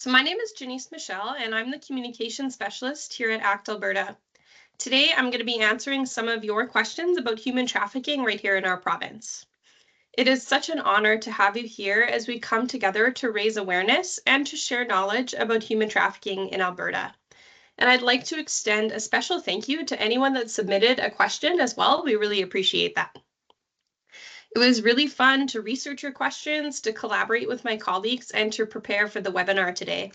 So my name is Janice Michelle, and I'm the Communication Specialist here at ACT Alberta. Today, I'm going to be answering some of your questions about human trafficking right here in our province. It is such an honor to have you here as we come together to raise awareness and to share knowledge about human trafficking in Alberta. And I'd like to extend a special thank you to anyone that submitted a question as well. We really appreciate that. It was really fun to research your questions, to collaborate with my colleagues, and to prepare for the webinar today.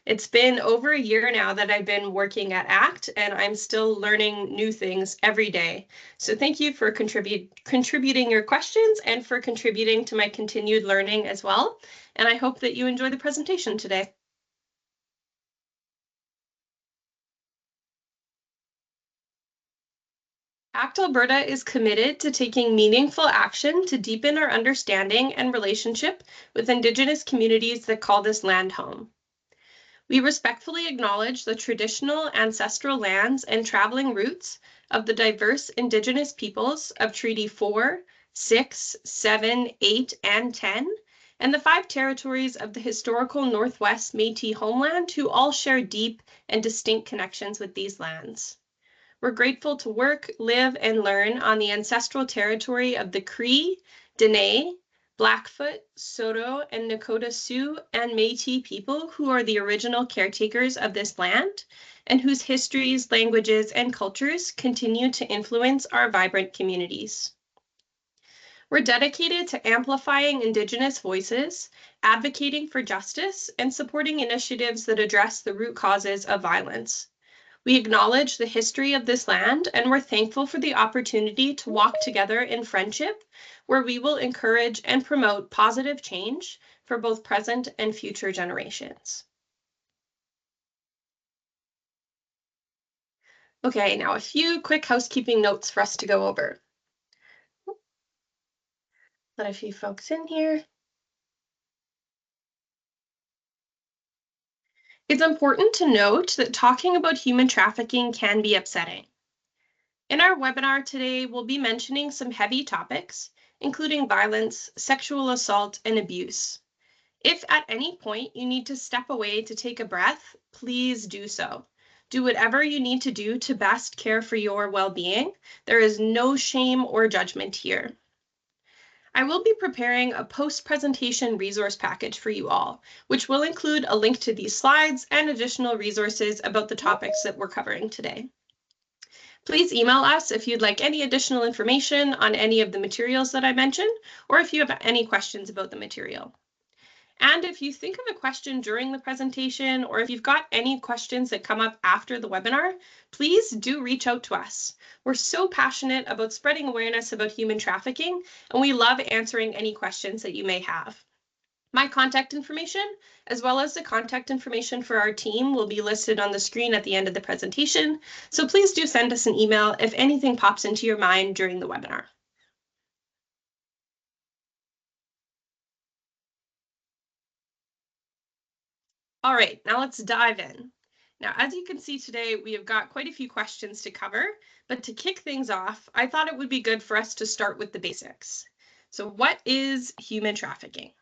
It's been over a year now that I've been working at ACT, and I'm still learning new things every day. So thank you for contributing your questions and for contributing to my continued learning as well. And I hope that you enjoy the presentation today. ACT Alberta is committed to taking meaningful action to deepen our understanding and relationship with Indigenous communities that call this land home. We respectfully acknowledge the traditional ancestral lands and traveling routes of the diverse Indigenous peoples of Treaty 4, 6, 7, 8, and 10, and the 5 territories of the historical Northwest Métis homeland who all share deep and distinct connections with these lands. We're grateful to work, live, and learn on the ancestral territory of the Cree, Dene, Blackfoot, Saulteaux, and Nakota Sioux and Métis people who are the original caretakers of this land and whose histories, languages, and cultures continue to influence our vibrant communities. We're dedicated to amplifying Indigenous voices, advocating for justice, and supporting initiatives that address the root causes of violence. We acknowledge the history of this land, and we're thankful for the opportunity to walk together in friendship, where we will encourage and promote positive change for both present and future generations. Okay, now a few quick housekeeping notes for us to go over. Let a few folks in here. It's important to note that talking about human trafficking can be upsetting. In our webinar today, we'll be mentioning some heavy topics, including violence, sexual assault, and abuse. If at any point you need to step away to take a breath, please do so. Do whatever you need to do to best care for your well-being. There is no shame or judgment here. I will be preparing a post-presentation resource package for you all, which will include a link to these slides and additional resources about the topics that we're covering today. Please email us if you'd like any additional information on any of the materials that I mentioned, or if you have any questions about the material. And if you think of a question during the presentation, or if you've got any questions that come up after the webinar, please do reach out to us. We're so passionate about spreading awareness about human trafficking, and we love answering any questions that you may have. My contact information, as well as the contact information for our team, will be listed on the screen at the end of the presentation, so please do send us an email if anything pops into your mind during the webinar. All right, now let's dive in. Now, as you can see today, we have got quite a few questions to cover, but to kick things off, I thought it would be good for us to start with the basics. So what is human trafficking?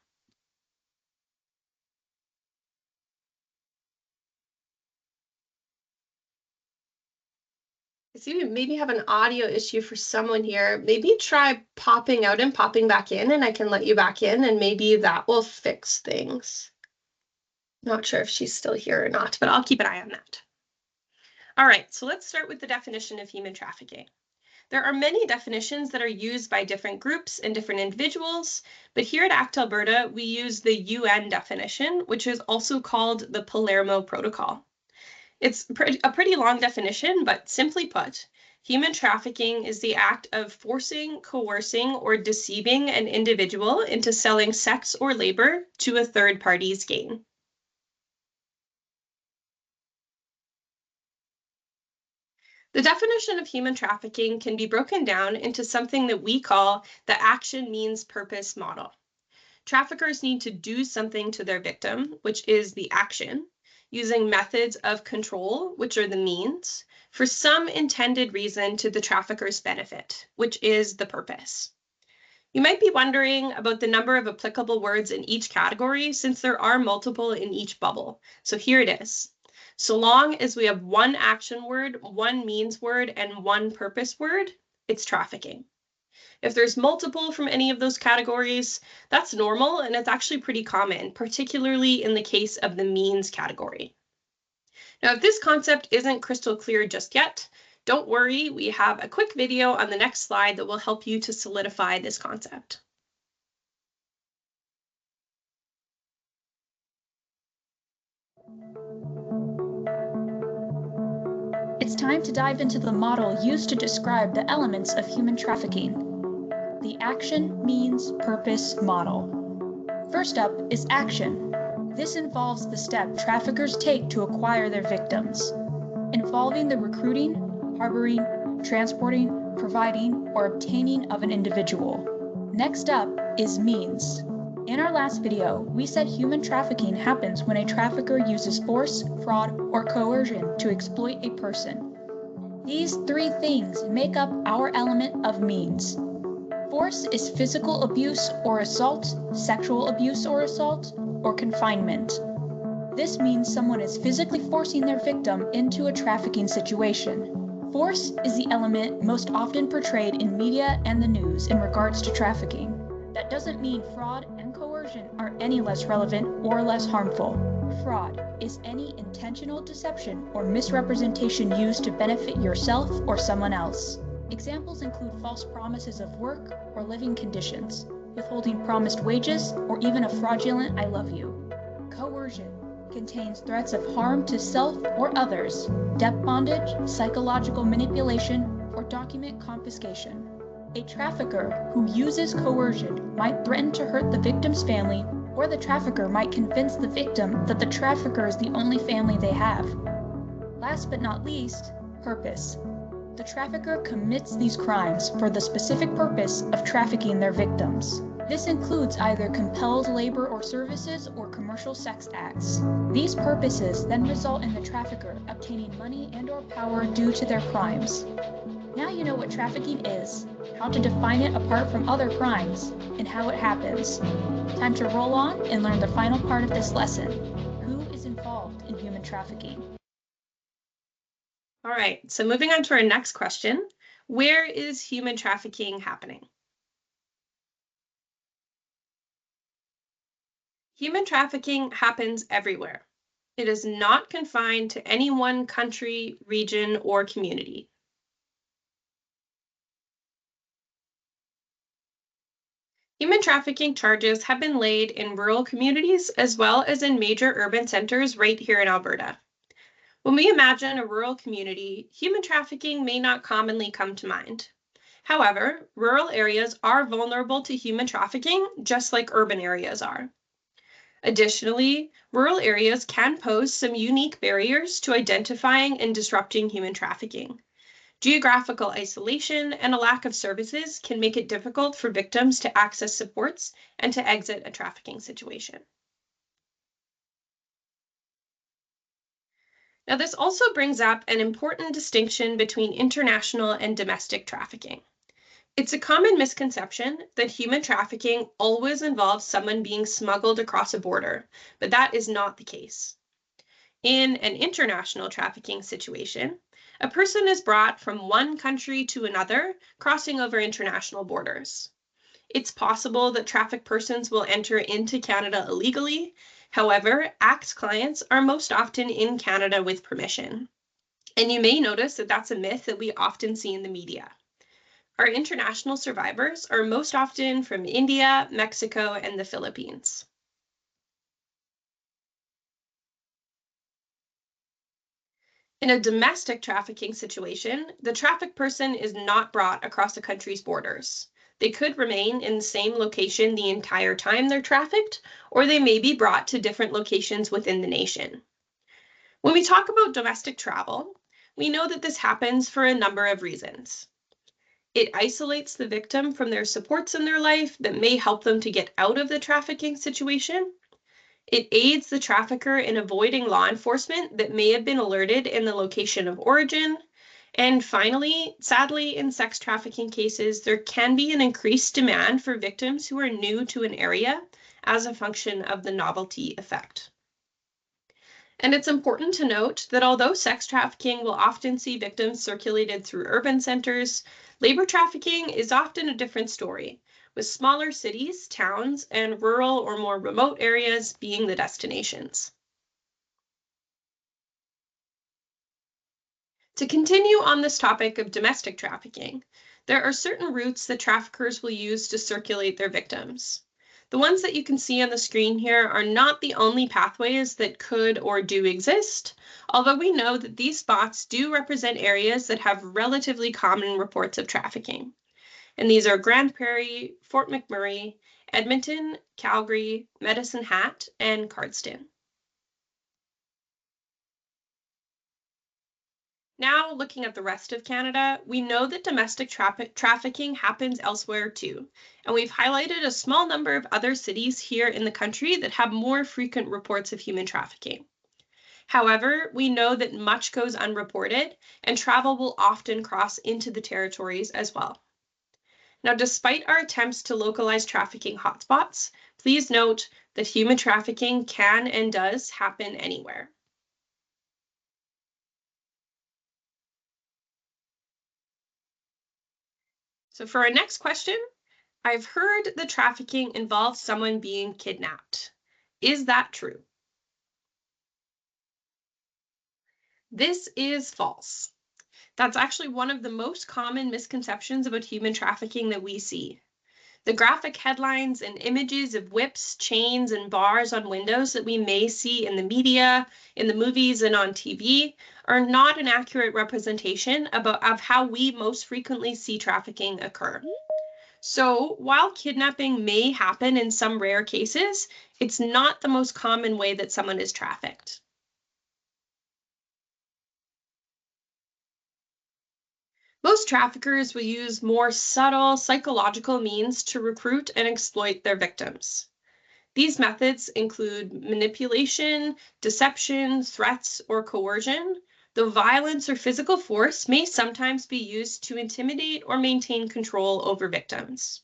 I see we maybe have an audio issue for someone here. Maybe try popping out and popping back in, and I can let you back in, and maybe that will fix things. Not sure if she's still here or not, but I'll keep an eye on that. All right, so let's start with the definition of human trafficking. There are many definitions that are used by different groups and different individuals, but here at ACT Alberta, we use the UN definition, which is also called the Palermo Protocol. It's a pretty long definition, but simply put, human trafficking is the act of forcing, coercing, or deceiving an individual into selling sex or labor to a third party's gain. The definition of human trafficking can be broken down into something that we call the action means purpose model. Traffickers need to do something to their victim, which is the action, using methods of control, which are the means, for some intended reason to the trafficker's benefit, which is the purpose. You might be wondering about the number of applicable words in each category since there are multiple in each bubble. So here it is. So long as we have one action word, one means word, and one purpose word, it's trafficking. If there's multiple from any of those categories, that's normal and it's actually pretty common, particularly in the case of the means category. Now, if this concept isn't crystal clear just yet, don't worry, we have a quick video on the next slide that will help you to solidify this concept. It's time to dive into the model used to describe the elements of human trafficking, the action, means, purpose model. First up is action. This involves the step traffickers take to acquire their victims, involving the recruiting, harboring, transporting, providing, or obtaining of an individual. Next up is means. In our last video, we said human trafficking happens when a trafficker uses force, fraud, or coercion to exploit a person. These three things make up our element of means. Force is physical abuse or assault, sexual abuse or assault, or confinement. This means someone is physically forcing their victim into a trafficking situation. Force is the element most often portrayed in media and the news in regards to trafficking. That doesn't mean fraud and coercion are any less relevant or less harmful. Fraud is any intentional deception or misrepresentation used to benefit yourself or someone else. Examples include false promises of work or living conditions, withholding promised wages, or even a fraudulent "I love you." Coercion contains threats of harm to self or others, debt bondage, psychological manipulation, or document confiscation. A trafficker who uses coercion might threaten to hurt the victim's family, or the trafficker might convince the victim that the trafficker is the only family they have. Last but not least, purpose. The trafficker commits these crimes for the specific purpose of trafficking their victims. This includes either compelled labor or services or commercial sex acts. These purposes then result in the trafficker obtaining money and/or power due to their crimes. Now you know what trafficking is, how to define it apart from other crimes, and how it happens. Time to roll on and learn the final part of this lesson. Who is involved in human trafficking? All right, so moving on to our next question, where is human trafficking happening? Human trafficking happens everywhere. It is not confined to any one country, region, or community. Human trafficking charges have been laid in rural communities as well as in major urban centers right here in Alberta. When we imagine a rural community, human trafficking may not commonly come to mind. However, rural areas are vulnerable to human trafficking just like urban areas are. Additionally, rural areas can pose some unique barriers to identifying and disrupting human trafficking. Geographical isolation and a lack of services can make it difficult for victims to access supports and to exit a trafficking situation. Now, this also brings up an important distinction between international and domestic trafficking. It's a common misconception that human trafficking always involves someone being smuggled across a border, but that is not the case. In an international trafficking situation, a person is brought from one country to another, crossing over international borders. It's possible that trafficked persons will enter into Canada illegally. However, ACT's clients are most often in Canada with permission. And you may notice that that's a myth that we often see in the media. Our international survivors are most often from India, Mexico, and the Philippines. In a domestic trafficking situation, the trafficked person is not brought across a country's borders. They could remain in the same location the entire time they're trafficked, or they may be brought to different locations within the nation. When we talk about domestic travel, we know that this happens for a number of reasons. It isolates the victim from their supports in their life that may help them to get out of the trafficking situation. It aids the trafficker in avoiding law enforcement that may have been alerted in the location of origin, And finally, sadly, in sex trafficking cases, there can be an increased demand for victims who are new to an area as a function of the novelty effect. And it's important to note that although sex trafficking will often see victims circulated through urban centers, labor trafficking is often a different story, with smaller cities, towns, and rural or more remote areas being the destinations. To continue on this topic of domestic trafficking, there are certain routes that traffickers will use to circulate their victims. The ones that you can see on the screen here are not the only pathways that could or do exist, although we know that these spots do represent areas that have relatively common reports of trafficking. And these are Grand Prairie, Fort McMurray, Edmonton, Calgary, Medicine Hat, and Cardston. Now, looking at the rest of Canada, we know that domestic trafficking happens elsewhere too, and we've highlighted a small number of other cities here in the country that have more frequent reports of human trafficking. However, we know that much goes unreported, and travel will often cross into the territories as well. Now, despite our attempts to localize trafficking hotspots, please note that human trafficking can and does happen anywhere. So for our next question, I've heard that trafficking involves someone being kidnapped. Is that true? This is false. That's actually one of the most common misconceptions about human trafficking that we see. The graphic headlines and images of whips, chains, and bars on windows that we may see in the media, in the movies, and on TV are not an accurate representation of how we most frequently see trafficking occur. So while kidnapping may happen in some rare cases, it's not the most common way that someone is trafficked. Most traffickers will use more subtle psychological means to recruit and exploit their victims. These methods include manipulation, deception, threats, or coercion, though violence or physical force may sometimes be used to intimidate or maintain control over victims.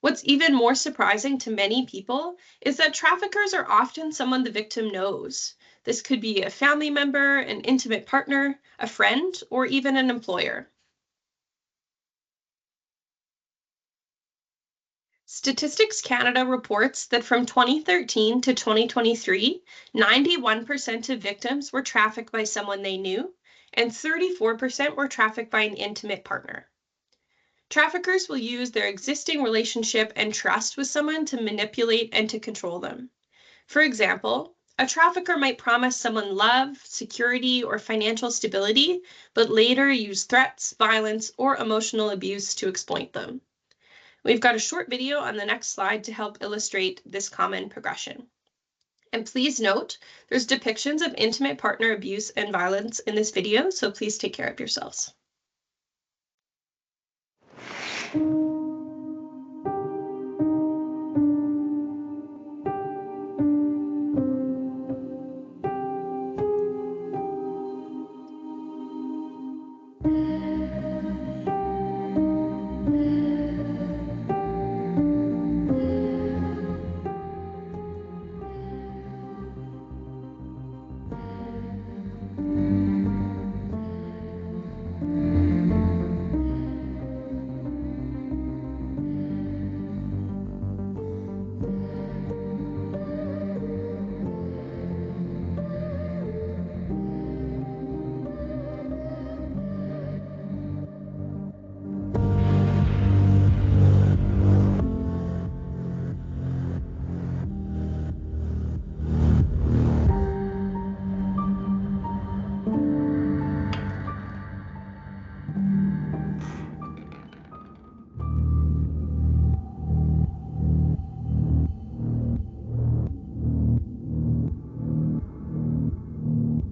What's even more surprising to many people is that traffickers are often someone the victim knows. This could be a family member, an intimate partner, a friend, or even an employer. Statistics Canada reports that from 2013 to 2023, 91% of victims were trafficked by someone they knew, and 34% were trafficked by an intimate partner. Traffickers will use their existing relationship and trust with someone to manipulate and to control them. For example, a trafficker might promise someone love, security, or financial stability, but later use threats, violence, or emotional abuse to exploit them. We've got a short video on the next slide to help illustrate this common progression. And please note, there's depictions of intimate partner abuse and violence in this video, so please take care of yourselves.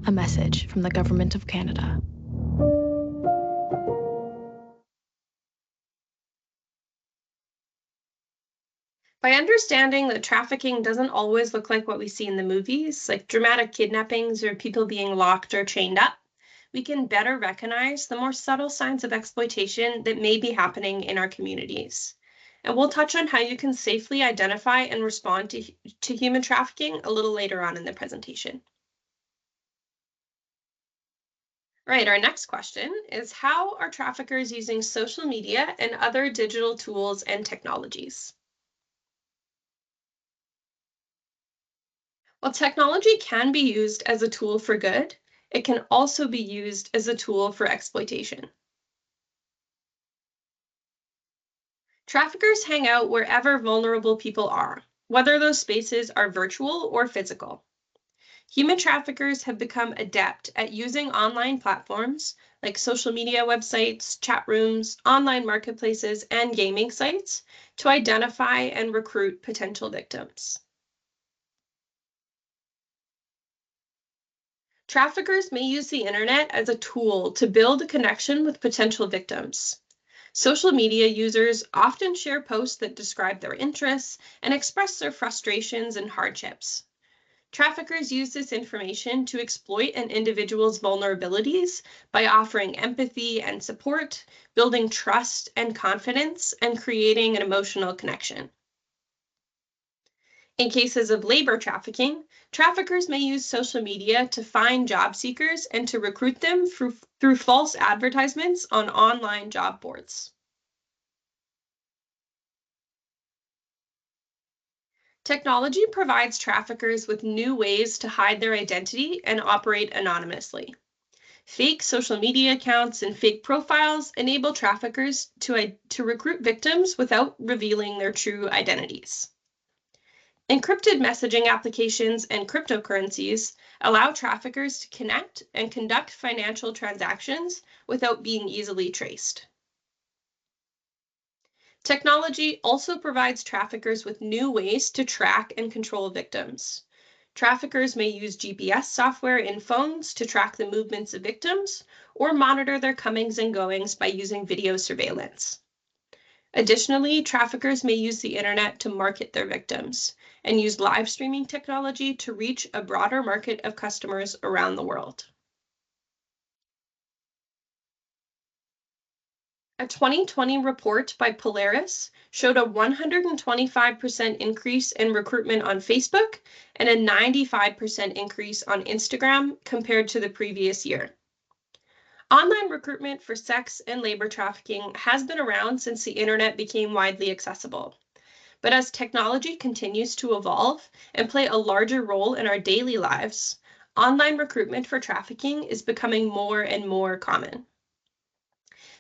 A message from the Government of Canada. By understanding that trafficking doesn't always look like what we see in the movies, like dramatic kidnappings or people being locked or chained up, we can better recognize the more subtle signs of exploitation that may be happening in our communities. And we'll touch on how you can safely identify and respond to human trafficking a little later on in the presentation. All right, our next question is, how are traffickers using social media and other digital tools and technologies? While technology can be used as a tool for good, it can also be used as a tool for exploitation. Traffickers hang out wherever vulnerable people are, whether those spaces are virtual or physical. Human traffickers have become adept at using online platforms like social media websites, chat rooms, online marketplaces, and gaming sites to identify and recruit potential victims. Traffickers may use the internet as a tool to build a connection with potential victims. Social media users often share posts that describe their interests and express their frustrations and hardships. Traffickers use this information to exploit an individual's vulnerabilities by offering empathy and support, building trust and confidence, and creating an emotional connection. In cases of labor trafficking, traffickers may use social media to find job seekers and to recruit them through false advertisements on online job boards. Technology provides traffickers with new ways to hide their identity and operate anonymously. Fake social media accounts and fake profiles enable traffickers to recruit victims without revealing their true identities. Encrypted messaging applications and cryptocurrencies allow traffickers to connect and conduct financial transactions without being easily traced. Technology also provides traffickers with new ways to track and control victims. Traffickers may use GPS software in phones to track the movements of victims or monitor their comings and goings by using video surveillance. Additionally, traffickers may use the internet to market their victims and use live streaming technology to reach a broader market of customers around the world. A 2020 report by Polaris showed a 125% increase in recruitment on Facebook and a 95% increase on Instagram compared to the previous year. Online recruitment for sex and labor trafficking has been around since the internet became widely accessible. But as technology continues to evolve and play a larger role in our daily lives, online recruitment for trafficking is becoming more and more common.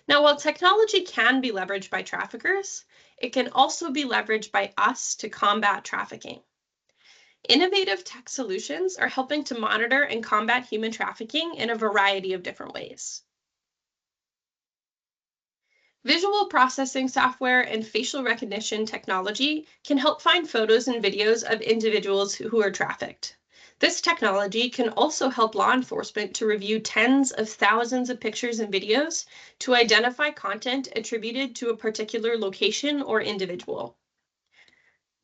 Now, while technology can be leveraged by traffickers, it can also be leveraged by us to combat trafficking. Innovative tech solutions are helping to monitor and combat human trafficking in a variety of different ways. Visual processing software and facial recognition technology can help find photos and videos of individuals who are trafficked. This technology can also help law enforcement to review tens of thousands of pictures and videos to identify content attributed to a particular location or individual.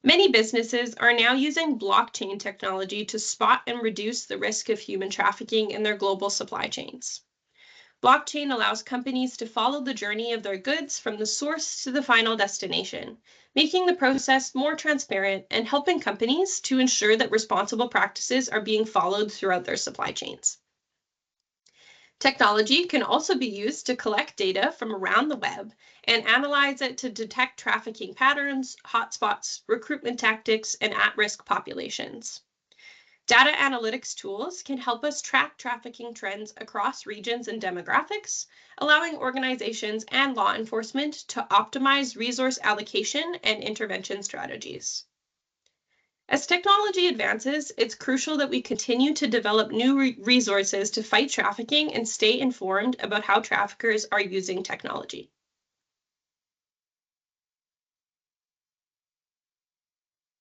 Many businesses are now using blockchain technology to spot and reduce the risk of human trafficking in their global supply chains. Blockchain allows companies to follow the journey of their goods from the source to the final destination, making the process more transparent and helping companies to ensure that responsible practices are being followed throughout their supply chains. Technology can also be used to collect data from around the web and analyze it to detect trafficking patterns, hotspots, recruitment tactics, and at-risk populations. Data analytics tools can help us track trafficking trends across regions and demographics, allowing organizations and law enforcement to optimize resource allocation and intervention strategies. As technology advances, it's crucial that we continue to develop new resources to fight trafficking and stay informed about how traffickers are using technology.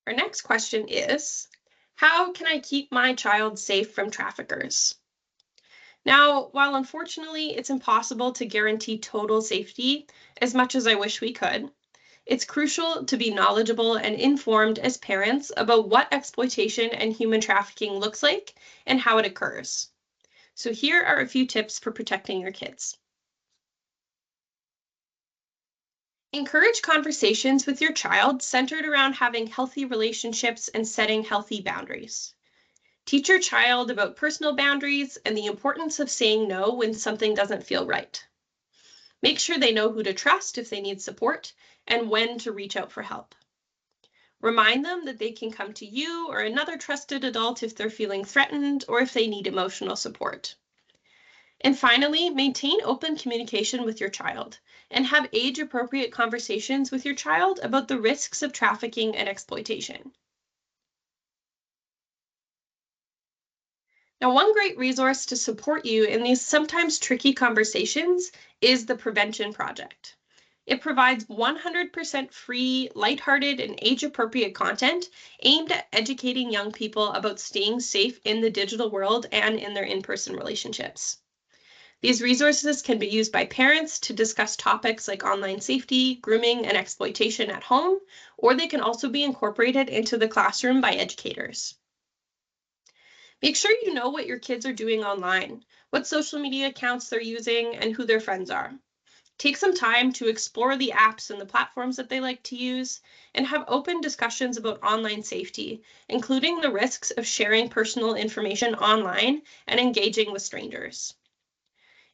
Our next question is, how can I keep my child safe from traffickers? Now, while unfortunately it's impossible to guarantee total safety as much as I wish we could, it's crucial to be knowledgeable and informed as parents about what exploitation and human trafficking looks like and how it occurs. So here are a few tips for protecting your kids. Encourage conversations with your child centered around having healthy relationships and setting healthy boundaries. Teach your child about personal boundaries and the importance of saying no when something doesn't feel right. Make sure they know who to trust if they need support and when to reach out for help. Remind them that they can come to you or another trusted adult if they're feeling threatened or if they need emotional support. And finally, maintain open communication with your child and have age-appropriate conversations with your child about the risks of trafficking and exploitation. Now, one great resource to support you in these sometimes tricky conversations is the Prevention Project. It provides 100% free, lighthearted, and age-appropriate content aimed at educating young people about staying safe in the digital world and in their in-person relationships. These resources can be used by parents to discuss topics like online safety, grooming, and exploitation at home, or they can also be incorporated into the classroom by educators. Make sure you know what your kids are doing online, what social media accounts they're using, and who their friends are. Take some time to explore the apps and the platforms that they like to use, and have open discussions about online safety, including the risks of sharing personal information online and engaging with strangers.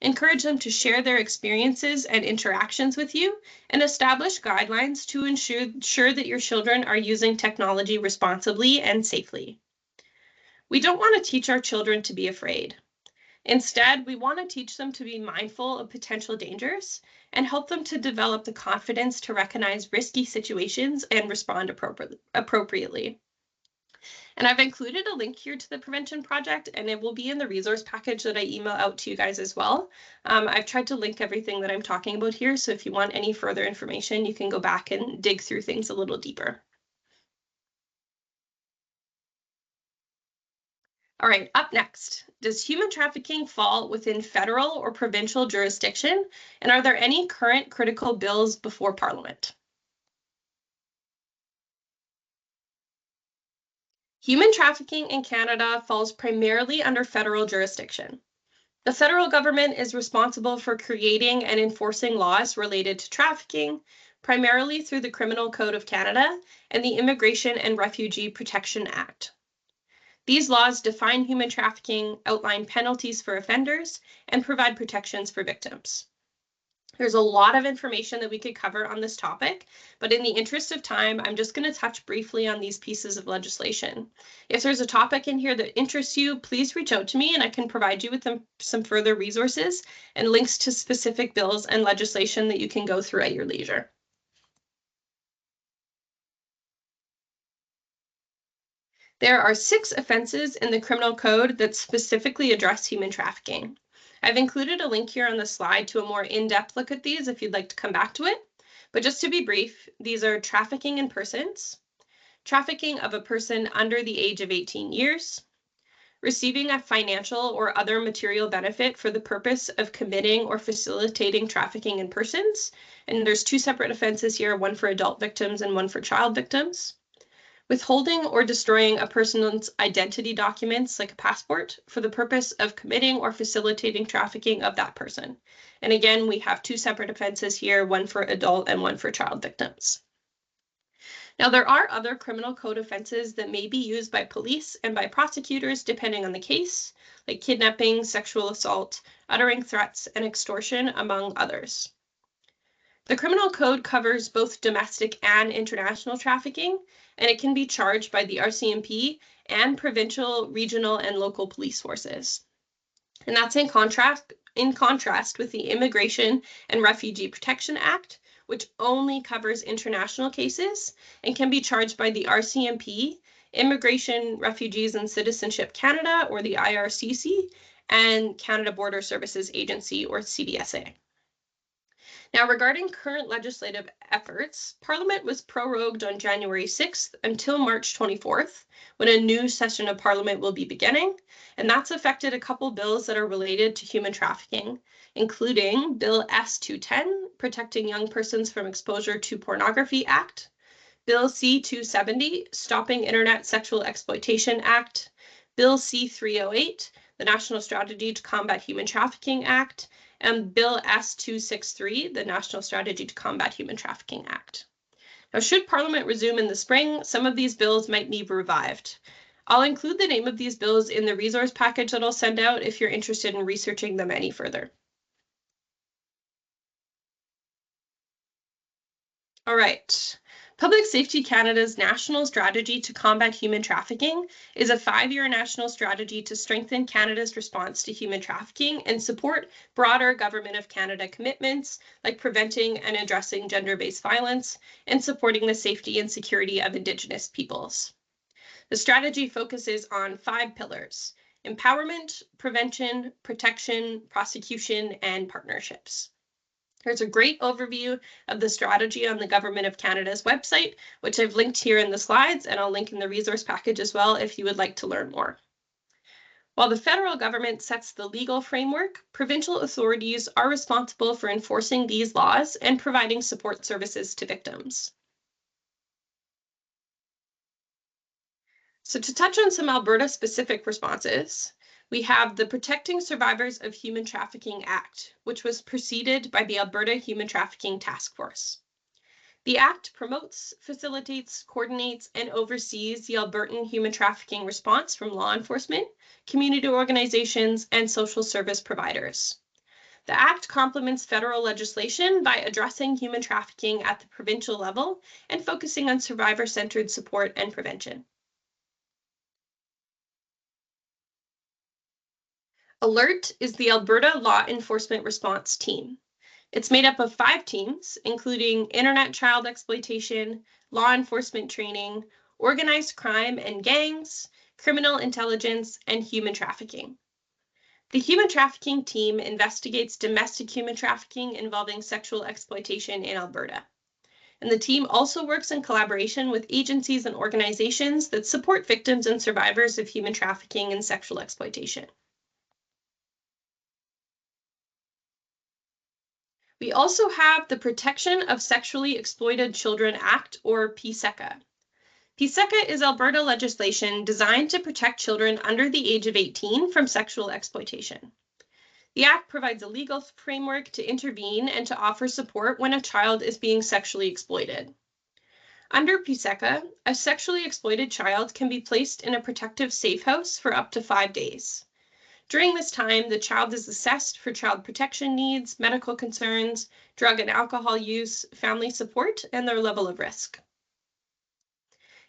Encourage them to share their experiences and interactions with you, and establish guidelines to ensure that your children are using technology responsibly and safely. We don't want to teach our children to be afraid. Instead, we want to teach them to be mindful of potential dangers and help them to develop the confidence to recognize risky situations and respond appropriately. And I've included a link here to the Prevention Project, and it will be in the resource package that I email out to you guys as well. I've tried to link everything that I'm talking about here, so if you want any further information, you can go back and dig through things a little deeper. All right, up next, does human trafficking fall within federal or provincial jurisdiction? And are there any current critical bills before Parliament? Human trafficking in Canada falls primarily under federal jurisdiction. The federal government is responsible for creating and enforcing laws related to trafficking, primarily through the Criminal Code of Canada and the Immigration and Refugee Protection Act. These laws define human trafficking, outline penalties for offenders, and provide protections for victims. There's a lot of information that we could cover on this topic, but in the interest of time, I'm just going to touch briefly on these pieces of legislation. If there's a topic in here that interests you, please reach out to me and I can provide you with some further resources and links to specific bills and legislation that you can go through at your leisure. There are 6 offenses in the criminal code that specifically address human trafficking. I've included a link here on the slide to a more in-depth look at these if you'd like to come back to it. But just to be brief, these are trafficking in persons, trafficking of a person under the age of 18 years, receiving a financial or other material benefit for the purpose of committing or facilitating trafficking in persons. And there's 2 separate offenses here, one for adult victims and one for child victims. Withholding or destroying a person's identity documents, like a passport, for the purpose of committing or facilitating trafficking of that person. And again, we have 2 separate offenses here, one for adult and one for child victims. Now, there are other criminal code offenses that may be used by police and by prosecutors depending on the case, like kidnapping, sexual assault, uttering threats, and extortion, among others. The criminal code covers both domestic and international trafficking, and it can be charged by the RCMP and provincial, regional, and local police forces. And that's in contrast with the Immigration and Refugee Protection Act, which only covers international cases and can be charged by the RCMP, Immigration, Refugees, and Citizenship Canada, or the IRCC, and Canada Border Services Agency, or CBSA. Now, regarding current legislative efforts, Parliament was prorogued on January 6th until March 24th, when a new session of Parliament will be beginning, and that's affected a couple bills that are related to human trafficking, including Bill S-210, Protecting Young Persons from Exposure to Pornography Act, Bill C-270, Stopping Internet Sexual Exploitation Act, Bill C-308, the National Strategy to Combat Human Trafficking Act, and Bill S-263, the National Strategy to Combat Human Trafficking Act. Now, should Parliament resume in the spring, some of these bills might need revived. I'll include the name of these bills in the resource package that I'll send out if you're interested in researching them any further. All right. Public Safety Canada's National Strategy to Combat Human Trafficking is a 5-year national strategy to strengthen Canada's response to human trafficking and support broader Government of Canada commitments like preventing and addressing gender-based violence and supporting the safety and security of Indigenous peoples. The strategy focuses on 5 pillars: empowerment, prevention, protection, prosecution, and partnerships. There's a great overview of the strategy on the Government of Canada's website, which I've linked here in the slides, and I'll link in the resource package as well if you would like to learn more. While the federal government sets the legal framework, provincial authorities are responsible for enforcing these laws and providing support services to victims. So to touch on some Alberta-specific responses, we have the Protecting Survivors of Human Trafficking Act, which was preceded by the Alberta Human Trafficking Task Force. The Act promotes, facilitates, coordinates, and oversees the Albertan human trafficking response from law enforcement, community organizations, and social service providers. The Act complements federal legislation by addressing human trafficking at the provincial level and focusing on survivor-centered support and prevention. ALERT is the Alberta Law Enforcement Response Team. It's made up of 5 teams, including internet child exploitation, law enforcement training, organized crime and gangs, criminal intelligence, and human trafficking. The human trafficking team investigates domestic human trafficking involving sexual exploitation in Alberta. And the team also works in collaboration with agencies and organizations that support victims and survivors of human trafficking and sexual exploitation. We also have the Protection of Sexually Exploited Children Act, or PSECA. PSECA is Alberta legislation designed to protect children under the age of 18 from sexual exploitation. The Act provides a legal framework to intervene and to offer support when a child is being sexually exploited. Under PSECA, a sexually exploited child can be placed in a protective safe house for up to 5 days. During this time, the child is assessed for child protection needs, medical concerns, drug and alcohol use, family support, and their level of risk.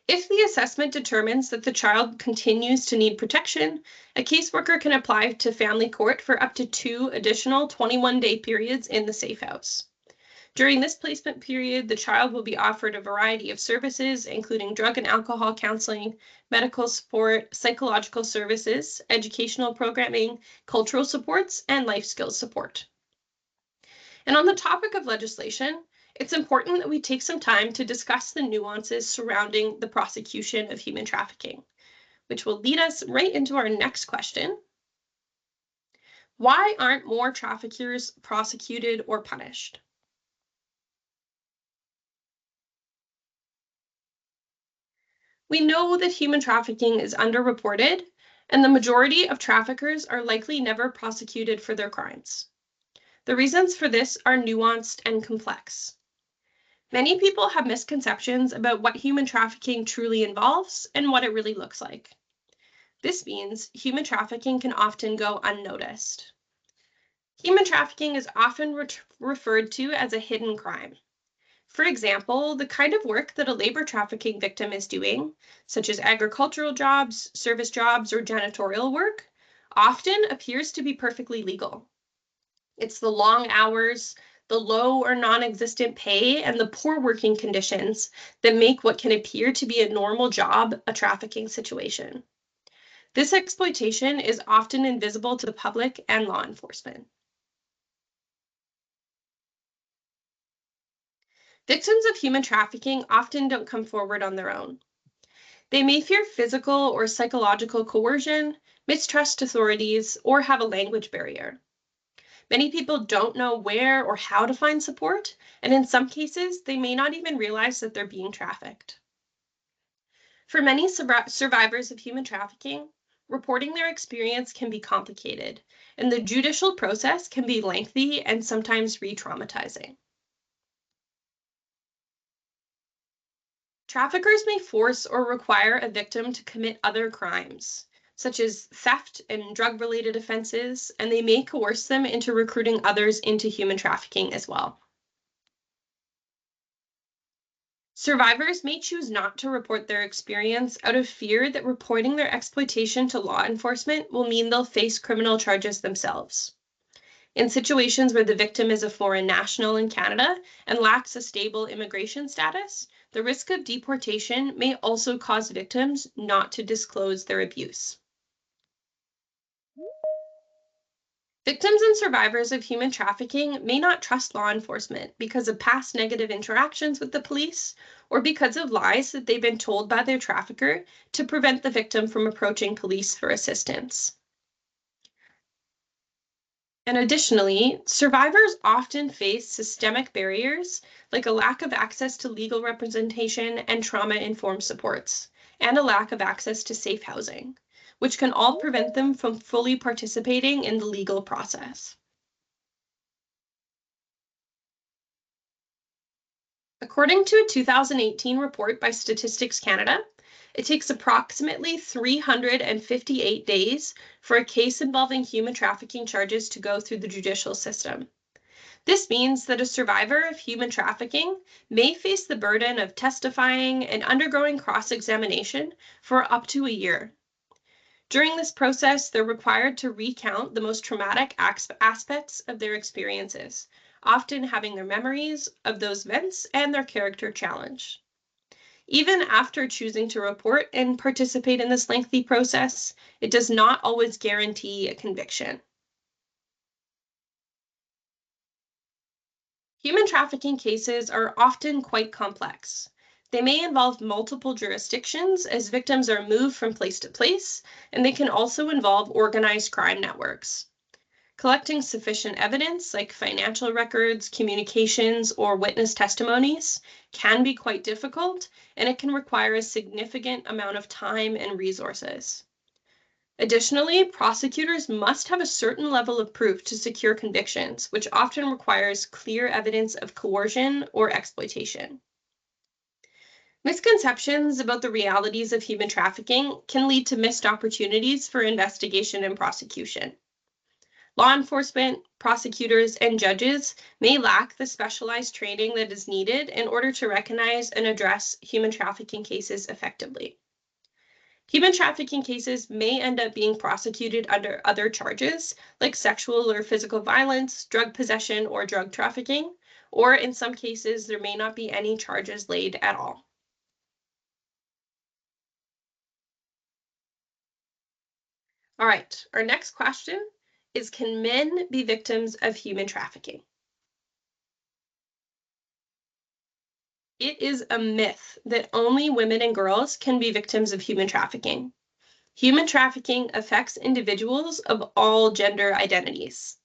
If the assessment determines that the child continues to need protection, a caseworker can apply to family court for up to 2 additional 21-day periods in the safe house. During this placement period, the child will be offered a variety of services, including drug and alcohol counseling, medical support, psychological services, educational programming, cultural supports, and life skills support. And on the topic of legislation, it's important that we take some time to discuss the nuances surrounding the prosecution of human trafficking, which will lead us right into our next question. Why aren't more traffickers prosecuted or punished? We know that human trafficking is underreported, and the majority of traffickers are likely never prosecuted for their crimes. The reasons for this are nuanced and complex. Many people have misconceptions about what human trafficking truly involves and what it really looks like. This means human trafficking can often go unnoticed. Human trafficking is often referred to as a hidden crime. For example, the kind of work that a labor trafficking victim is doing, such as agricultural jobs, service jobs, or janitorial work, often appears to be perfectly legal. It's the long hours, the low or non-existent pay, and the poor working conditions that make what can appear to be a normal job a trafficking situation. This exploitation is often invisible to the public and law enforcement. Victims of human trafficking often don't come forward on their own. They may fear physical or psychological coercion, mistrust authorities, or have a language barrier. Many people don't know where or how to find support, and in some cases, they may not even realize that they're being trafficked. For many survivors of human trafficking, reporting their experience can be complicated, and the judicial process can be lengthy and sometimes re-traumatizing. Traffickers may force or require a victim to commit other crimes, such as theft and drug-related offenses, and they may coerce them into recruiting others into human trafficking as well. Survivors may choose not to report their experience out of fear that reporting their exploitation to law enforcement will mean they'll face criminal charges themselves. In situations where the victim is a foreign national in Canada and lacks a stable immigration status, the risk of deportation may also cause victims not to disclose their abuse. Victims and survivors of human trafficking may not trust law enforcement because of past negative interactions with the police or because of lies that they've been told by their trafficker to prevent the victim from approaching police for assistance. And additionally, survivors often face systemic barriers like a lack of access to legal representation and trauma-informed supports, and a lack of access to safe housing, which can all prevent them from fully participating in the legal process. According to a 2018 report by Statistics Canada, it takes approximately 358 days for a case involving human trafficking charges to go through the judicial system. This means that a survivor of human trafficking may face the burden of testifying and undergoing cross-examination for up to a year. During this process, they're required to recount the most traumatic aspects of their experiences, often having their memories of those events and their character challenged. Even after choosing to report and participate in this lengthy process, it does not always guarantee a conviction. Human trafficking cases are often quite complex. They may involve multiple jurisdictions as victims are moved from place to place, and they can also involve organized crime networks. Collecting sufficient evidence, like financial records, communications, or witness testimonies, can be quite difficult, and it can require a significant amount of time and resources. Additionally, prosecutors must have a certain level of proof to secure convictions, which often requires clear evidence of coercion or exploitation. Misconceptions about the realities of human trafficking can lead to missed opportunities for investigation and prosecution. Law enforcement, prosecutors, and judges may lack the specialized training that is needed in order to recognize and address human trafficking cases effectively. Human trafficking cases may end up being prosecuted under other charges, like sexual or physical violence, drug possession, or drug trafficking, or in some cases, there may not be any charges laid at all. All right, our next question is, can men be victims of human trafficking? It is a myth that only women and girls can be victims of human trafficking. Human trafficking affects individuals of all gender identities.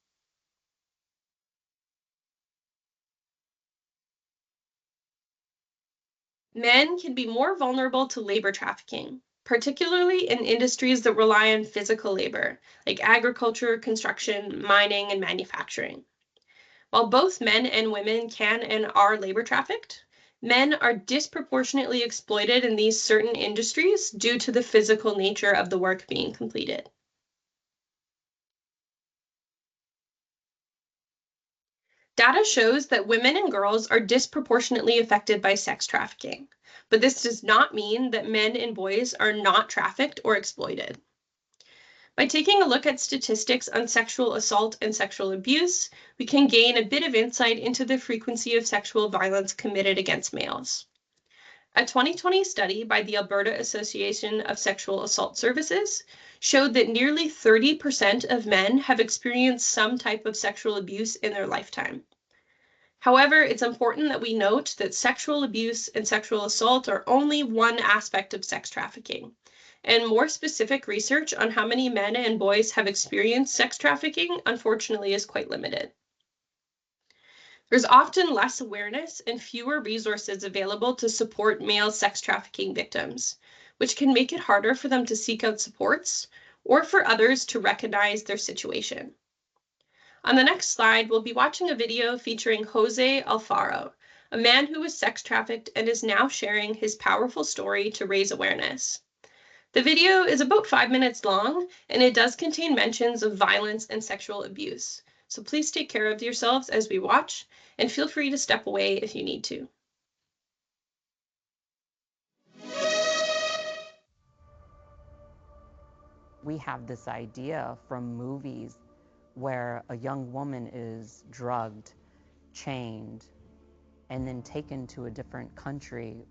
Men can be more vulnerable to labor trafficking, particularly in industries that rely on physical labor, like agriculture, construction, mining, and manufacturing. While both men and women can and are labor trafficked, men are disproportionately exploited in these certain industries due to the physical nature of the work being completed. Data shows that women and girls are disproportionately affected by sex trafficking, but this does not mean that men and boys are not trafficked or exploited. By taking a look at statistics on sexual assault and sexual abuse, we can gain a bit of insight into the frequency of sexual violence committed against males. A 2020 study by the Alberta Association of Sexual Assault Services showed that nearly 30% of men have experienced some type of sexual abuse in their lifetime. However, it's important that we note that sexual abuse and sexual assault are only one aspect of sex trafficking, and more specific research on how many men and boys have experienced sex trafficking, unfortunately, is quite limited. There's often less awareness and fewer resources available to support male sex trafficking victims, which can make it harder for them to seek out supports or for others to recognize their situation. On the next slide, we'll be watching a video featuring Jose Alfaro, a man who was sex trafficked and is now sharing his powerful story to raise awareness. The video is about 5 minutes long, and it does contain mentions of violence and sexual abuse. So please take care of yourselves as we watch, and feel free to step away if you need to. We have this idea from movies where a young woman is drugged, chained, and then taken to a different country.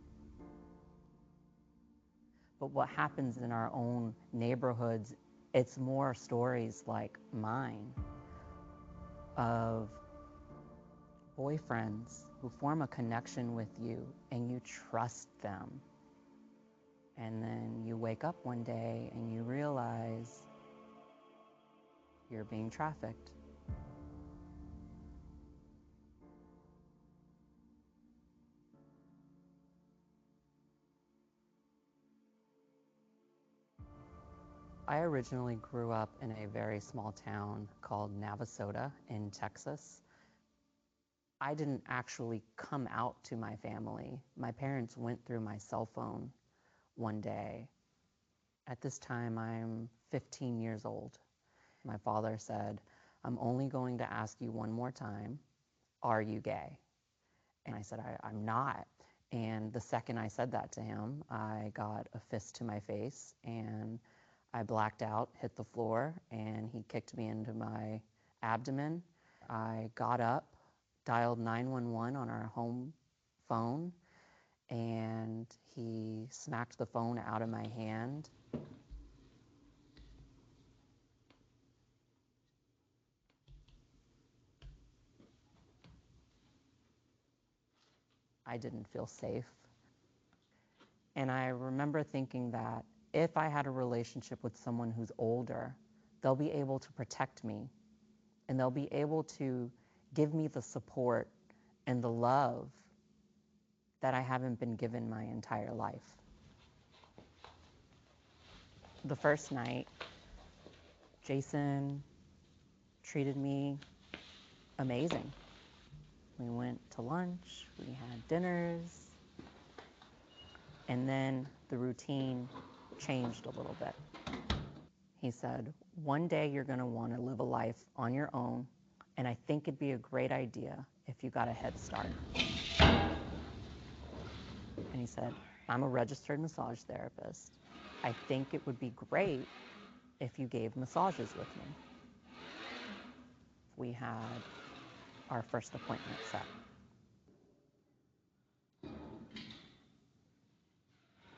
But what happens in our own neighborhoods, it's more stories like mine of boyfriends who form a connection with you and you trust them. And then you wake up one day and you realize you're being trafficked. I originally grew up in a very small town called Navasota in Texas. I didn't actually come out to my family. My parents went through my cell phone one day. At this time, I'm 15 years old. My father said, "I'm only going to ask you one more time, are you gay?" And I said, I'm not. And the second I said that to him, I got a fist to my face and I blacked out, hit the floor, and he kicked me into my abdomen. I got up, dialed 911 on our home phone, and he smacked the phone out of my hand. I didn't feel safe. And I remember thinking that if I had a relationship with someone who's older, they'll be able to protect me and they'll be able to give me the support and the love that I haven't been given my entire life. The first night, Jason treated me amazing. We went to lunch, we had dinners, and then the routine changed a little bit. He said, "One day you're going to want to live a life on your own, and I think it'd be a great idea if you got a head start." And he said, "I'm a registered massage therapist. I think it would be great if you gave massages with me." We had our first appointment set.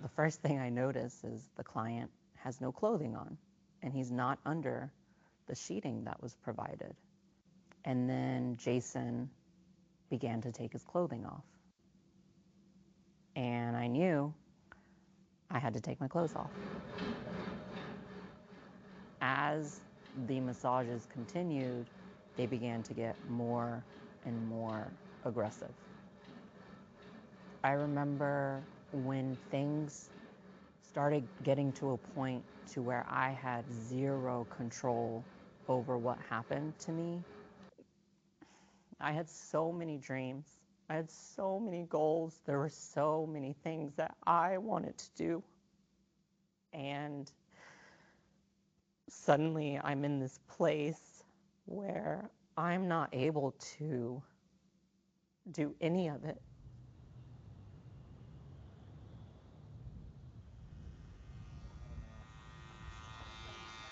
The first thing I notice is the client has no clothing on, and he's not under the sheeting that was provided. And then Jason began to take his clothing off. And I knew I had to take my clothes off. As the massages continued, they began to get more and more aggressive. I remember when things started getting to a point to where I had zero control over what happened to me. I had so many dreams. I had so many goals. There were so many things that I wanted to do. And suddenly I'm in this place where I'm not able to do any of it.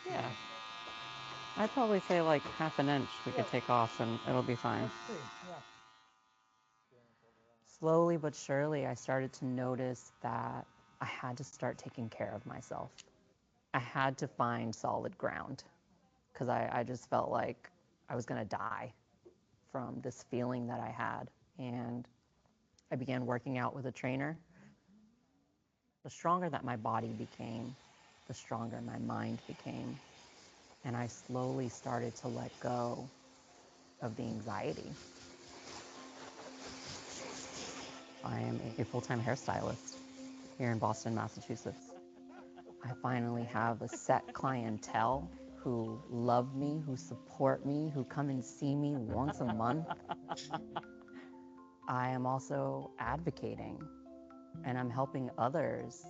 Yeah. I'd probably say like half an inch we could take off and it'll be fine. Slowly but surely, I started to notice that I had to start taking care of myself. I had to find solid ground because I just felt like I was going to die from this feeling that I had. And I began working out with a trainer. The stronger that my body became, the stronger my mind became. And I slowly started to let go of the anxiety. I am a full-time hairstylist here in Boston, Massachusetts. I finally have a set clientele who love me, who support me, who come and see me once a month. I am also advocating and I'm helping others.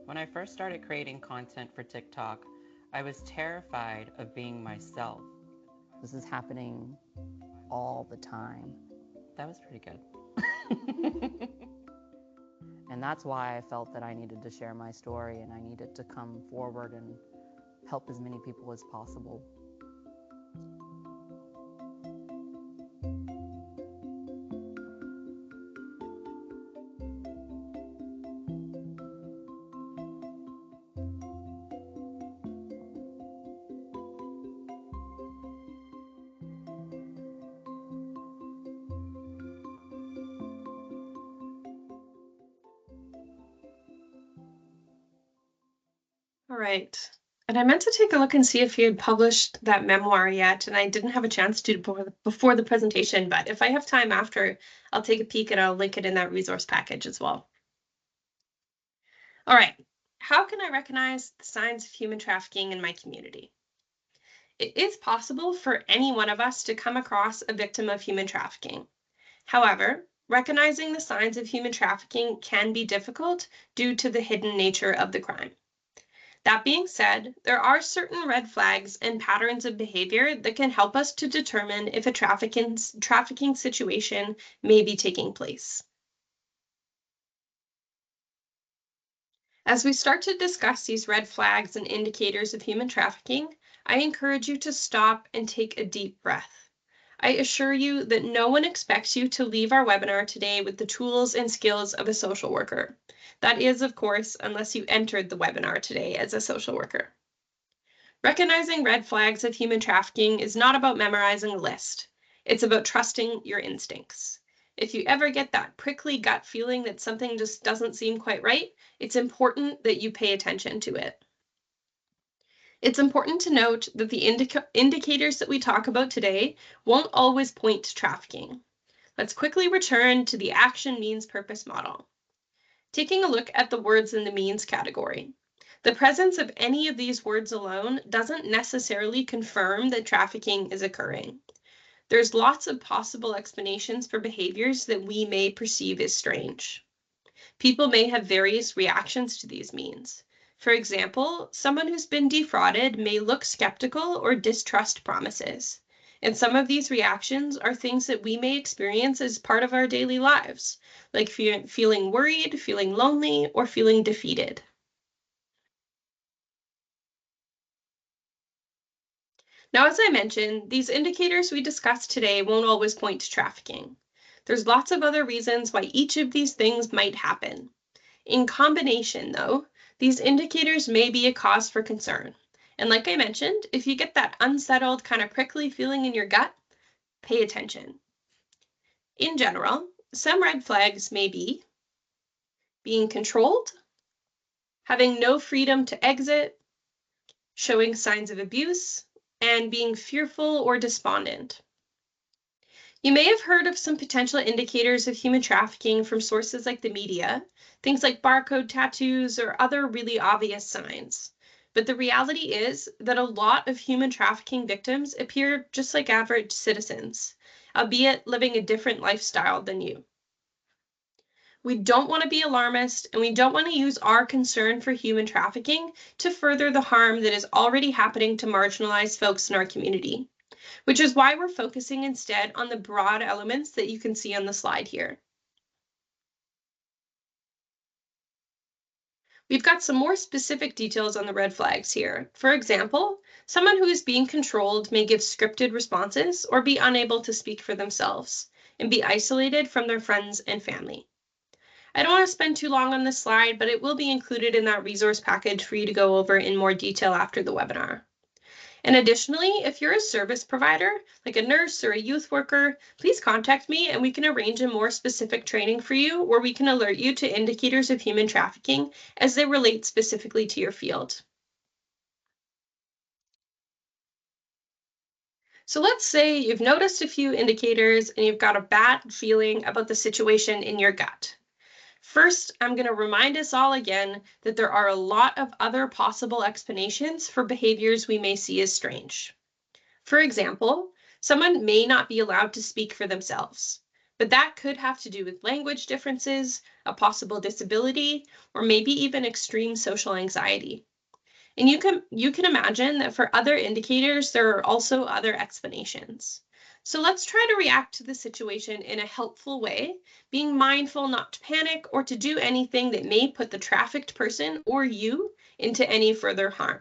When I first started creating content for TikTok, I was terrified of being myself. This is happening all the time. That was pretty good. And that's why I felt that I needed to share my story and I needed to come forward and help as many people as possible. All right. And I meant to take a look and see if you had published that memoir yet, and I didn't have a chance to before the presentation, but if I have time after, I'll take a peek and I'll link it in that resource package as well. All right. How can I recognize the signs of human trafficking in my community? It is possible for any one of us to come across a victim of human trafficking. However, recognizing the signs of human trafficking can be difficult due to the hidden nature of the crime. That being said, there are certain red flags and patterns of behavior that can help us to determine if a trafficking situation may be taking place. As we start to discuss these red flags and indicators of human trafficking, I encourage you to stop and take a deep breath. I assure you that no one expects you to leave our webinar today with the tools and skills of a social worker. That is, of course, unless you entered the webinar today as a social worker. Recognizing red flags of human trafficking is not about memorizing a list. It's about trusting your instincts. If you ever get that prickly gut feeling that something just doesn't seem quite right, it's important that you pay attention to it. It's important to note that the indicators that we talk about today won't always point to trafficking. Let's quickly return to the action means purpose model. Taking a look at the words in the means category. The presence of any of these words alone doesn't necessarily confirm that trafficking is occurring. There's lots of possible explanations for behaviors that we may perceive as strange. People may have various reactions to these means. For example, someone who's been defrauded may look skeptical or distrust promises. And some of these reactions are things that we may experience as part of our daily lives, like feeling worried, feeling lonely, or feeling defeated. Now, as I mentioned, these indicators we discussed today won't always point to trafficking. There's lots of other reasons why each of these things might happen. In combination, though, these indicators may be a cause for concern. And like I mentioned, if you get that unsettled, kind of prickly feeling in your gut, pay attention. In general, some red flags may be being controlled, having no freedom to exit, showing signs of abuse, and being fearful or despondent. You may have heard of some potential indicators of human trafficking from sources like the media, things like barcode tattoos or other really obvious signs. But the reality is that a lot of human trafficking victims appear just like average citizens, albeit living a different lifestyle than you. We don't want to be alarmist, and we don't want to use our concern for human trafficking to further the harm that is already happening to marginalized folks in our community, which is why we're focusing instead on the broad elements that you can see on the slide here. We've got some more specific details on the red flags here. For example, someone who is being controlled may give scripted responses or be unable to speak for themselves and be isolated from their friends and family. I don't want to spend too long on this slide, but it will be included in that resource package for you to go over in more detail after the webinar. And additionally, if you're a service provider, like a nurse or a youth worker, please contact me and we can arrange a more specific training for you where we can alert you to indicators of human trafficking as they relate specifically to your field. So let's say you've noticed a few indicators and you've got a bad feeling about the situation in your gut. First, I'm going to remind us all again that there are a lot of other possible explanations for behaviors we may see as strange. For example, someone may not be allowed to speak for themselves, but that could have to do with language differences, a possible disability, or maybe even extreme social anxiety. And you can imagine that for other indicators, there are also other explanations. So let's try to react to the situation in a helpful way, being mindful not to panic or to do anything that may put the trafficked person or you into any further harm.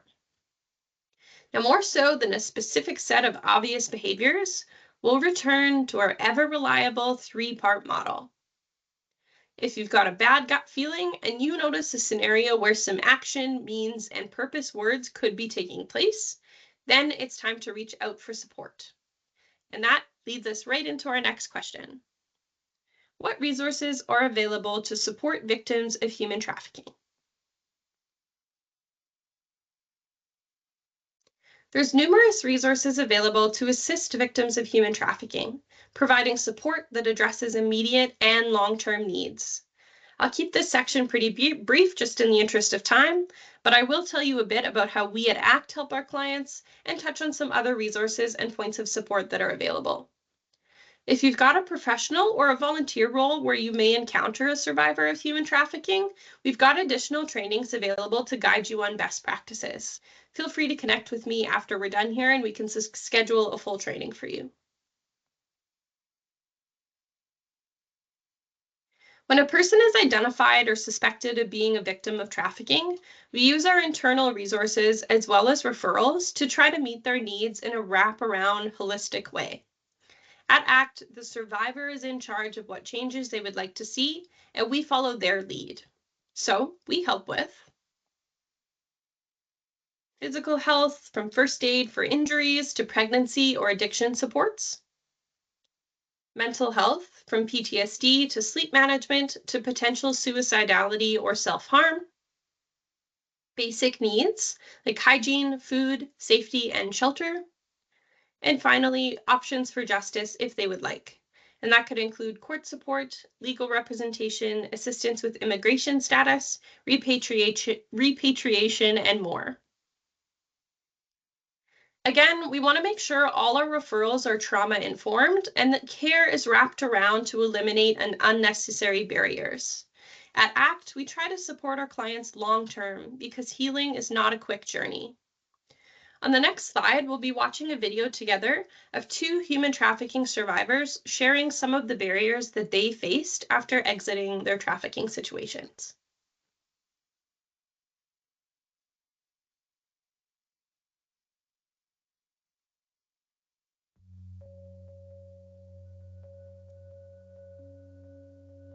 Now, more so than a specific set of obvious behaviors, we'll return to our ever-reliable three-part model. If you've got a bad gut feeling and you notice a scenario where some action, means, and purpose words could be taking place, then it's time to reach out for support. And that leads us right into our next question. What resources are available to support victims of human trafficking? There's numerous resources available to assist victims of human trafficking, providing support that addresses immediate and long-term needs. I'll keep this section pretty brief just in the interest of time, but I will tell you a bit about how we at ACT help our clients and touch on some other resources and points of support that are available. If you've got a professional or a volunteer role where you may encounter a survivor of human trafficking, we've got additional trainings available to guide you on best practices. Feel free to connect with me after we're done here and we can schedule a full training for you. When a person is identified or suspected of being a victim of trafficking, we use our internal resources as well as referrals to try to meet their needs in a wraparound, holistic way. At ACT, the survivor is in charge of what changes they would like to see, and we follow their lead. So we help with physical health, from first aid for injuries to pregnancy or addiction supports, mental health, from PTSD to sleep management to potential suicidality or self-harm, basic needs like hygiene, food, safety, and shelter, and finally, options for justice if they would like. And that could include court support, legal representation, assistance with immigration status, repatriation, and more. Again, we want to make sure all our referrals are trauma-informed and that care is wrapped around to eliminate unnecessary barriers. At ACT, we try to support our clients long-term because healing is not a quick journey. On the next slide, we'll be watching a video together of two human trafficking survivors sharing some of the barriers that they faced after exiting their trafficking situations.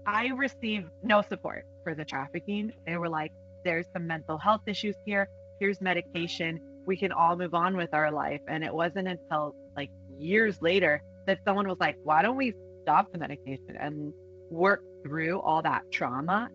I received no support for the trafficking. They were like, there's some mental health issues here. Here's medication. We can all move on with our life. And it wasn't until like years later that someone was like, why don't we stop the medication and work through all that trauma?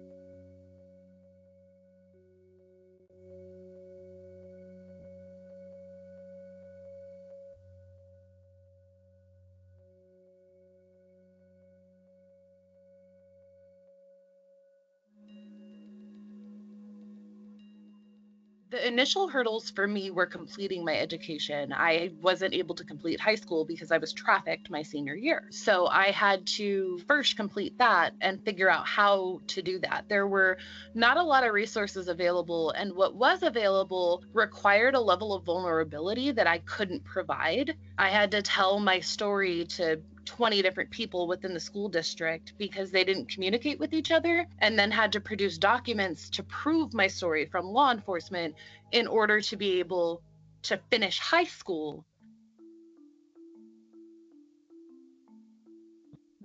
The initial hurdles for me were completing my education. I wasn't able to complete high school because I was trafficked my senior year. So I had to first complete that and figure out how to do that. There were not a lot of resources available, and what was available required a level of vulnerability that I couldn't provide. I had to tell my story to 20 different people within the school district because they didn't communicate with each other, and then had to produce documents to prove my story from law enforcement in order to be able to finish high school.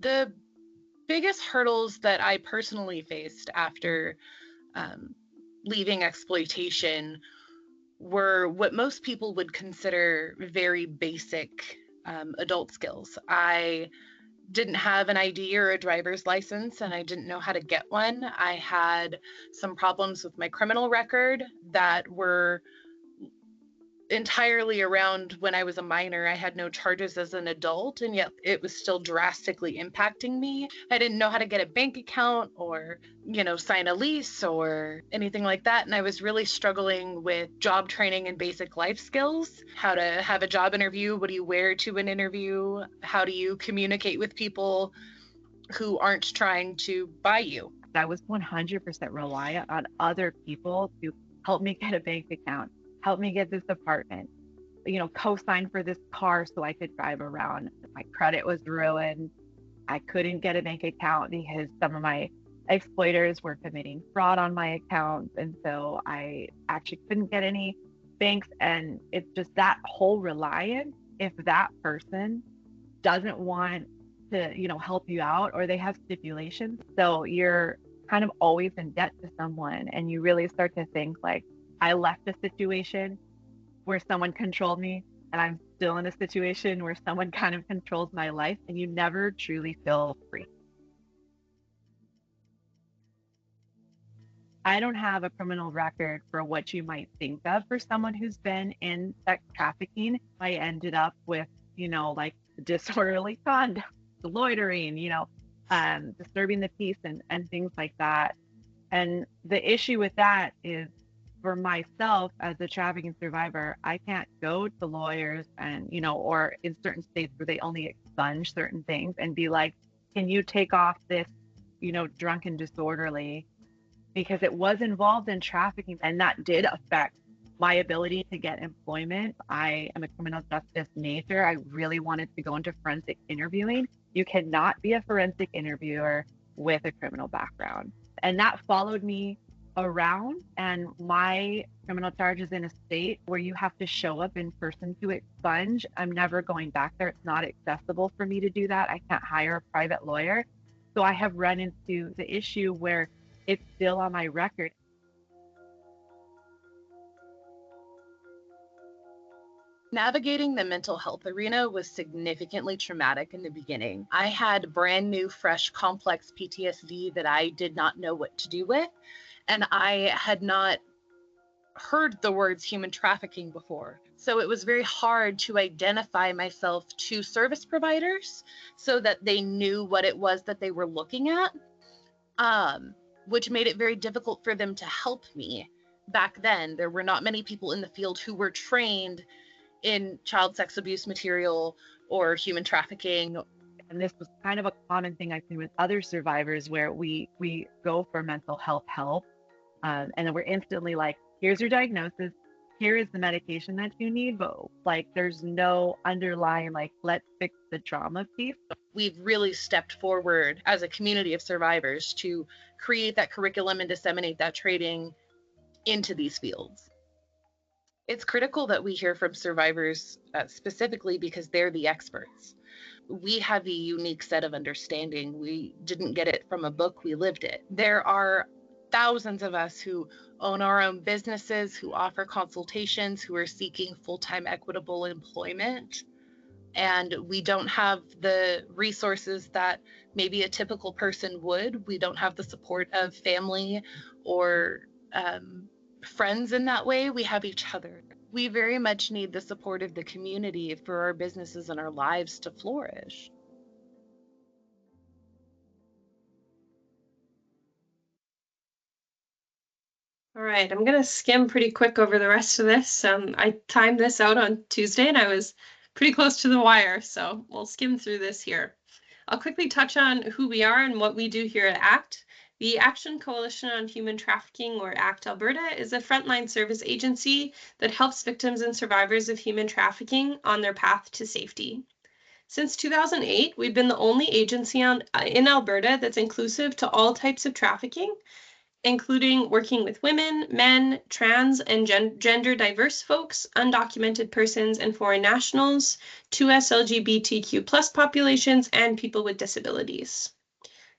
The biggest hurdles that I personally faced after leaving exploitation were what most people would consider very basic adult skills. I didn't have an ID or a driver's license, and I didn't know how to get one. I had some problems with my criminal record that were entirely around when I was a minor. I had no charges as an adult, and yet it was still drastically impacting me. I didn't know how to get a bank account or, sign a lease or anything like that. And I was really struggling with job training and basic life skills, how to have a job interview, what do you wear to an interview, how do you communicate with people who aren't trying to buy you. I was 100% reliant on other people to help me get a bank account, help me get this apartment, co-sign for this car so I could drive around. My credit was ruined. I couldn't get a bank account because some of my exploiters were committing fraud on my account. And so I actually couldn't get any banks. And it's just that whole reliance. If that person doesn't want to, help you out, or they have stipulations, so you're kind of always in debt to someone, and you really start to think like, I left a situation where someone controlled me, and I'm still in a situation where someone kind of controls my life, and you never truly feel free. I don't have a criminal record for what you might think of for someone who's been in sex trafficking. I ended up with, like disorderly conduct, loitering, disturbing the peace and things like that. And the issue with that is, for myself as a trafficking survivor, I can't go to lawyers and, or in certain states where they only expunge certain things and be like, can you take off this, drunk and disorderly? Because it was involved in trafficking, and that did affect my ability to get employment. I am a criminal justice major. I really wanted to go into forensic interviewing. You cannot be a forensic interviewer with a criminal background. And that followed me around. And my criminal charge is in a state where you have to show up in person to expunge. I'm never going back there. It's not accessible for me to do that. I can't hire a private lawyer. So I have run into the issue where it's still on my record. Navigating the mental health arena was significantly traumatic in the beginning. I had brand new, fresh, complex PTSD that I did not know what to do with, and I had not heard the words human trafficking before. So it was very hard to identify myself to service providers so that they knew what it was that they were looking at, which made it very difficult for them to help me. Back then, there were not many people in the field who were trained in child sex abuse material or human trafficking. And this was kind of a common thing I've seen with other survivors, where we go for mental health help, and then we're instantly like, here's your diagnosis, here is the medication that you need, but like there's no underlying like, let's fix the trauma piece. We've really stepped forward as a community of survivors to create that curriculum and disseminate that training into these fields. It's critical that we hear from survivors specifically because they're the experts. We have a unique set of understanding. We didn't get it from a book, we lived it. There are thousands of us who own our own businesses, who offer consultations, who are seeking full-time equitable employment. And we don't have the resources that maybe a typical person would. We don't have the support of family or friends in that way. We have each other. We very much need the support of the community for our businesses and our lives to flourish. All right, I'm going to skim pretty quick over the rest of this. I timed this out on Tuesday and I was pretty close to the wire, so we'll skim through this here. I'll quickly touch on who we are and what we do here at ACT. The Action Coalition on Human Trafficking, or ACT Alberta, is a frontline service agency that helps victims and survivors of human trafficking on their path to safety. Since 2008, we've been the only agency in Alberta that's inclusive to all types of trafficking, including working with women, men, trans and gender diverse folks, undocumented persons and foreign nationals, 2S LGBTQ+ populations, and people with disabilities.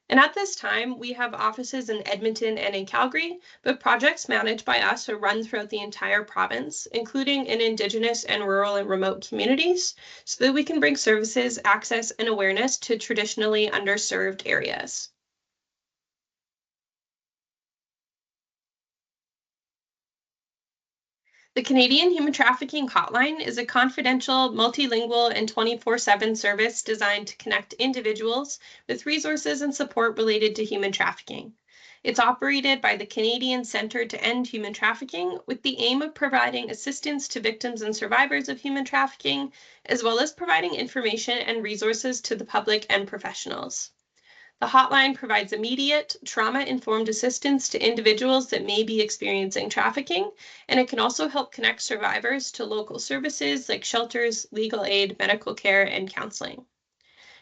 And at this time, we have offices in Edmonton and in Calgary, but projects managed by us are run throughout the entire province, including in Indigenous and rural and remote communities, so that we can bring services, access, and awareness to traditionally underserved areas. The Canadian Human Trafficking Hotline is a confidential, multilingual, and 24/7 service designed to connect individuals with resources and support related to human trafficking. It's operated by the Canadian Centre to End Human Trafficking with the aim of providing assistance to victims and survivors of human trafficking, as well as providing information and resources to the public and professionals. The hotline provides immediate, trauma-informed assistance to individuals that may be experiencing trafficking, and it can also help connect survivors to local services like shelters, legal aid, medical care, and counseling.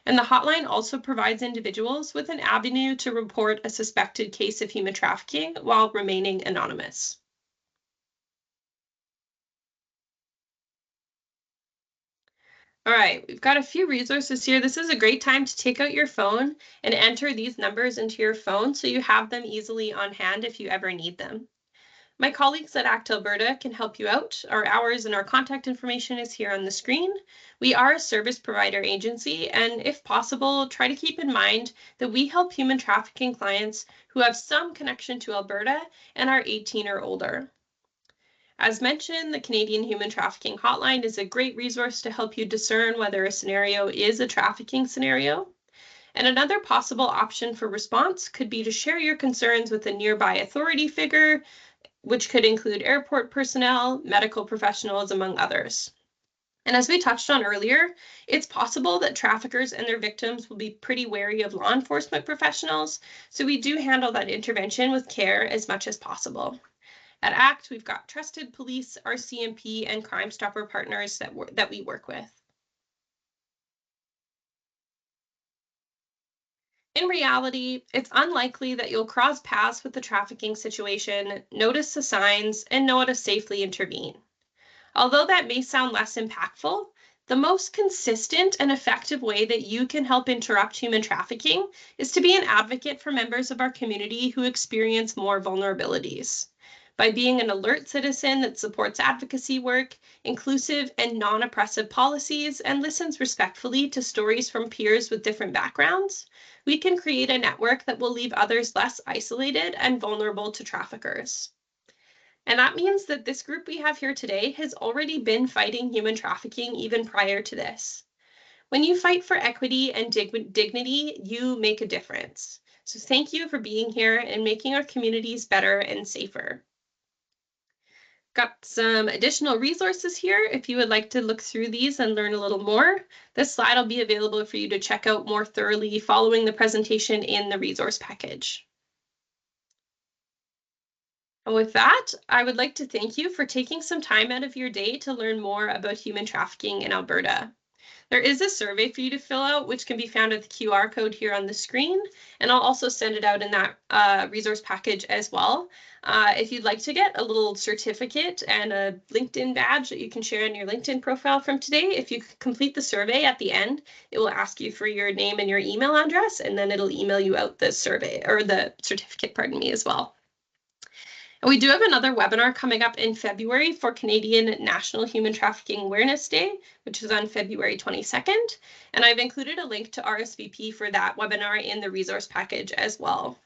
And the hotline also provides individuals with an avenue to report a suspected case of human trafficking while remaining anonymous. All right, we've got a few resources here. This is a great time to take out your phone and enter these numbers into your phone so you have them easily on hand if you ever need them. My colleagues at ACT Alberta can help you out. Our hours and our contact information is here on the screen. We are a service provider agency, and if possible, try to keep in mind that we help human trafficking clients who have some connection to Alberta and are 18 or older. As mentioned, the Canadian Human Trafficking Hotline is a great resource to help you discern whether a scenario is a trafficking scenario. And another possible option for response could be to share your concerns with a nearby authority figure, which could include airport personnel, medical professionals, among others. And as we touched on earlier, it's possible that traffickers and their victims will be pretty wary of law enforcement professionals, so we do handle that intervention with care as much as possible. At ACT, we've got trusted police, RCMP, and Crime Stopper partners that we work with. In reality, it's unlikely that you'll cross paths with the trafficking situation, notice the signs, and know how to safely intervene. Although that may sound less impactful, the most consistent and effective way that you can help interrupt human trafficking is to be an advocate for members of our community who experience more vulnerabilities. By being an alert citizen that supports advocacy work, inclusive and non-oppressive policies, and listens respectfully to stories from peers with different backgrounds, we can create a network that will leave others less isolated and vulnerable to traffickers. And that means that this group we have here today has already been fighting human trafficking even prior to this. When you fight for equity and dignity, you make a difference. So thank you for being here and making our communities better and safer. Got some additional resources here if you would like to look through these and learn a little more. This slide will be available for you to check out more thoroughly following the presentation in the resource package. And with that, I would like to thank you for taking some time out of your day to learn more about human trafficking in Alberta. There is a survey for you to fill out, which can be found at the QR code here on the screen, and I'll also send it out in that resource package as well. If you'd like to get a little certificate and a LinkedIn badge that you can share in your LinkedIn profile from today, if you complete the survey at the end, it will ask you for your name and your email address, and then it'll email you out the survey or the certificate, pardon me, as well. And we do have another webinar coming up in February for Canadian National Human Trafficking Awareness Day, which is on February 22nd. And I've included a link to RSVP for that webinar in the resource package as well.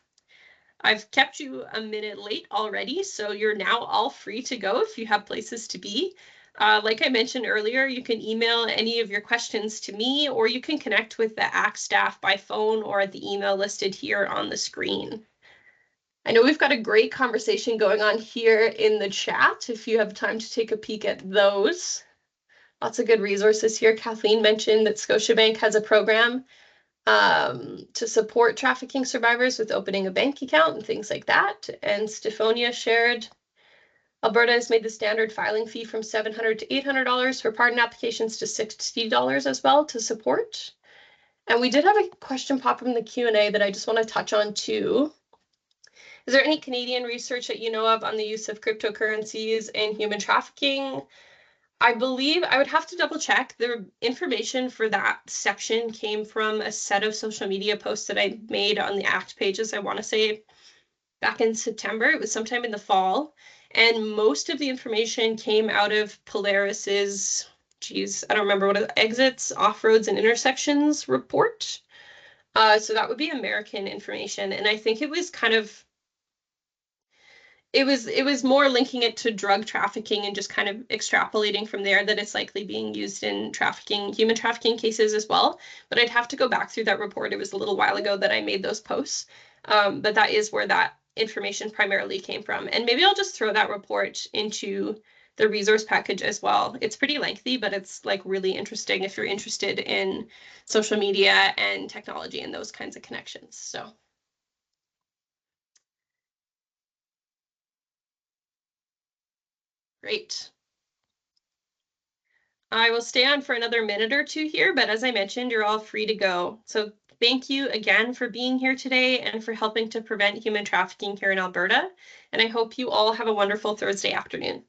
I've kept you a minute late already, so you're now all free to go if you have places to be. Like I mentioned earlier, you can email any of your questions to me, or you can connect with the ACT staff by phone or at the email listed here on the screen. I know we've got a great conversation going on here in the chat if you have time to take a peek at those. Lots of good resources here. Kathleen mentioned that Scotiabank has a program to support trafficking survivors with opening a bank account and things like that. And Stephonia shared Alberta has made the standard filing fee from $700 to $800 for pardon applications to $60 as well to support. And we did have a question pop up in the Q&A that I just want to touch on too. Is there any Canadian research that you know of on the use of cryptocurrencies in human trafficking? I believe I would have to double check. The information for that section came from a set of social media posts that I made on the ACT pages, I want to say back in September. It was sometime in the fall. And most of the information came out of Polaris's, I don't remember what it, exits, off-roads, and intersections report. So that would be American information. And I think it was kind of, it was more linking it to drug trafficking and just kind of extrapolating from there that it's likely being used in human trafficking cases as well. But I'd have to go back through that report. It was a little while ago that I made those posts. But that is where that information primarily came from. And maybe I'll just throw that report into the resource package as well. It's pretty lengthy, but it's like really interesting if you're interested in social media and technology and those kinds of connections. So. Great. I will stay on for another minute or two here, but as I mentioned, you're all free to go. So thank you again for being here today and for helping to prevent human trafficking here in Alberta. And I hope you all have a wonderful Thursday afternoon.